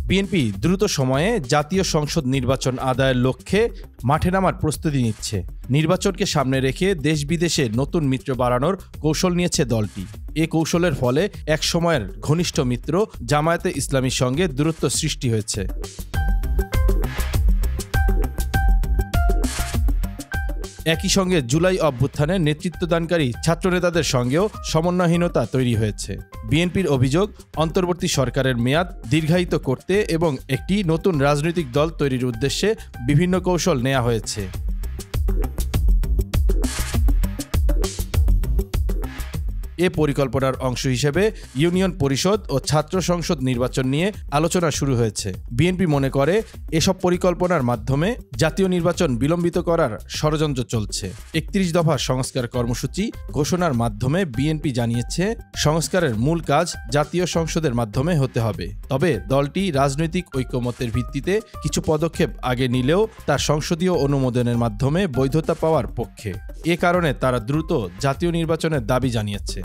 BNP দ্রুত সময়ে জাতীয় সংসদ নির্বাচন আদায়ের লক্ষ্যে মাঠে নামার প্রস্তুতি নিচ্ছে। নির্বাচনকে সামনে রেখে দেশ বিদেশে নতুন মিত্র বাড়ানোর কৌশল নিয়েছে দলটি। এ কৌশলের ফলে এক সময়ের ঘনিষ্ঠ মিত্র জামায়াতে ইসলামীর সঙ্গে দূরত্ব সৃষ্টি হয়েছে। একই সঙ্গে জুলাই অভ্যুত্থানে নেতৃত্বদানকারী ছাত্রনেতাদের সঙ্গেও সমন্বয়হীনতা তৈরি হয়েছে। বিএনপির অভিযোগ, অন্তর্বর্তী সরকারের মেয়াদ দীর্ঘায়িত করতে এবং একটি নতুন রাজনৈতিক দল তৈরির উদ্দেশ্যে বিভিন্ন কৌশল নেওয়া হয়েছে। এ পরিকল্পনার অংশ হিসেবে ইউনিয়ন পরিষদ ও ছাত্র সংসদ নির্বাচন নিয়ে আলোচনা শুরু হয়েছে। বিএনপি মনে করে এসব পরিকল্পনার মাধ্যমে জাতীয় নির্বাচন বিলম্বিত করার ষড়যন্ত্র চলছে। 31 দফা সংস্কার কর্মসূচি ঘোষণার মাধ্যমে বিএনপি জানিয়েছে, সংস্কারের মূল কাজ জাতীয় সংসদের মাধ্যমে হতে হবে। তবে দলটি রাজনৈতিক ঐকমত্যের ভিত্তিতে কিছু পদক্ষেপ আগে নিলেও তার সংসদীয় অনুমোদনের মাধ্যমে বৈধতা পাওয়ার পক্ষে। এ কারণে তারা দ্রুত জাতীয় নির্বাচনের দাবি জানিয়েছে।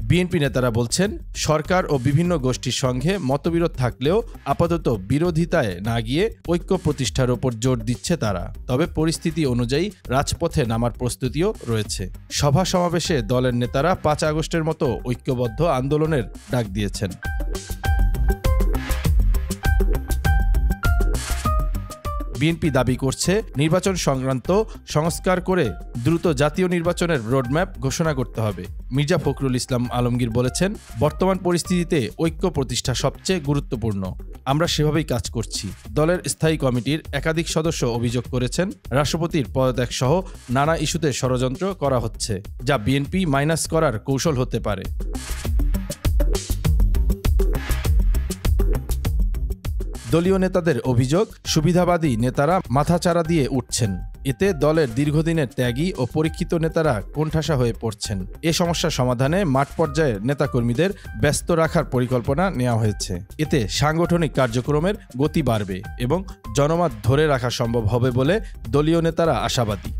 বিএনপি নেতারা বলছেন, সরকার ও বিভিন্ন গোষ্ঠীর সঙ্গে মতবিরোধ থাকলেও আপাতত বিরোধিতায় না গিয়ে ঐক্য প্রতিষ্ঠার ওপর জোর দিচ্ছে তারা। তবে পরিস্থিতি অনুযায়ী রাজপথে নামার প্রস্তুতিও রয়েছে। সভা সমাবেশে দলের নেতারা 5 আগস্টের মতো ঐক্যবদ্ধ আন্দোলনের ডাক দিয়েছেন। বিএনপি দাবি করছে, নির্বাচন সংক্রান্ত সংস্কার করে দ্রুত জাতীয় নির্বাচনের রোডম্যাপ ঘোষণা করতে হবে। মির্জা ফখরুল ইসলাম আলমগীর বলেছেন, বর্তমান পরিস্থিতিতে ঐক্য প্রতিষ্ঠা সবচেয়ে গুরুত্বপূর্ণ। আমরা সেভাবেই কাজ করছি। দলের স্থায়ী কমিটির একাধিক সদস্য অভিযোগ করেছেন, রাষ্ট্রপতির পদত্যাগ সহ নানা ইস্যুতে ষড়যন্ত্র করা হচ্ছে, যা বিএনপি মাইনাস করার কৌশল হতে পারে। দলীয় নেতাদের অভিযোগ, সুবিধাবাদী নেতারা মাথাচাড়া দিয়ে উঠছেন। এতে দলের দীর্ঘদিনের ত্যাগী ও পরীক্ষিত নেতারা কোণঠাসা হয়ে পড়ছেন। এ সমস্যা সমাধানে মাঠ পর্যায়ে নেতাকর্মীদের ব্যস্ত রাখার পরিকল্পনা নেওয়া হয়েছে। এতে সাংগঠনিক কার্যক্রমের গতি বাড়বে এবং জনমত ধরে রাখা সম্ভব হবে বলে দলীয় নেতারা আশাবাদী।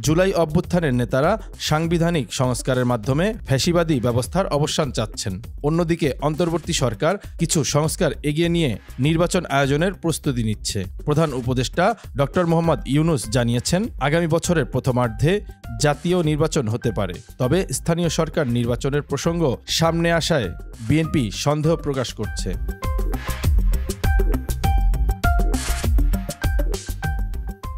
জুলাই অভ্যুত্থানের নেতারা সাংবিধানিক সংস্কারের মাধ্যমে ফ্যাসিবাদী ব্যবস্থার অবসান চাচ্ছেন। অন্যদিকে অন্তর্বর্তী সরকার কিছু সংস্কার এগিয়ে নিয়ে নির্বাচন আয়োজনের প্রস্তুতি নিচ্ছে। প্রধান উপদেষ্টা ডক্টর মোহাম্মদ ইউনুস জানিয়েছেন, আগামী বছরের প্রথমার্ধে জাতীয় নির্বাচন হতে পারে। তবে স্থানীয় সরকার নির্বাচনের প্রসঙ্গ সামনে আসায় বিএনপি সন্দেহ প্রকাশ করছে।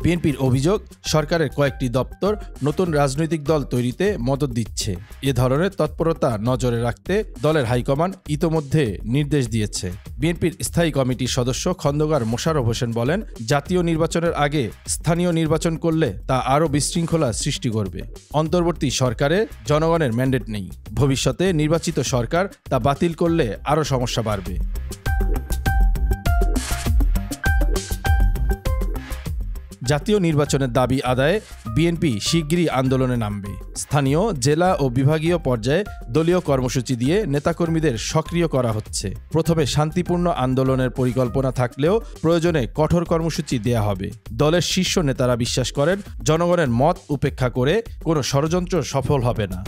বিএনপির অভিযোগ, সরকারের কয়েকটি দপ্তর নতুন রাজনৈতিক দল তৈরিতে মদদ দিচ্ছে। এ ধরনের তৎপরতা নজরে রাখতে দলের হাইকমান্ড ইতোমধ্যে নির্দেশ দিয়েছে। বিএনপির স্থায়ী কমিটির সদস্য খন্দকার মোশাররফ হোসেন বলেন, জাতীয় নির্বাচনের আগে স্থানীয় নির্বাচন করলে তা আরও বিশৃঙ্খলা সৃষ্টি করবে। অন্তর্বর্তী সরকারে জনগণের ম্যান্ডেট নেই। ভবিষ্যতে নির্বাচিত সরকার তা বাতিল করলে আরও সমস্যা বাড়বে। জাতীয় নির্বাচনের দাবি আদায়ে বিএনপি শিগগিরই আন্দোলনে নামবে। স্থানীয়, জেলা ও বিভাগীয় পর্যায়ে দলীয় কর্মসূচি দিয়ে নেতাকর্মীদের সক্রিয় করা হচ্ছে। প্রথমে শান্তিপূর্ণ আন্দোলনের পরিকল্পনা থাকলেও প্রয়োজনে কঠোর কর্মসূচি দেয়া হবে। দলের শীর্ষ নেতারা বিশ্বাস করেন, জনগণের মত উপেক্ষা করে কোনো ষড়যন্ত্র সফল হবে না।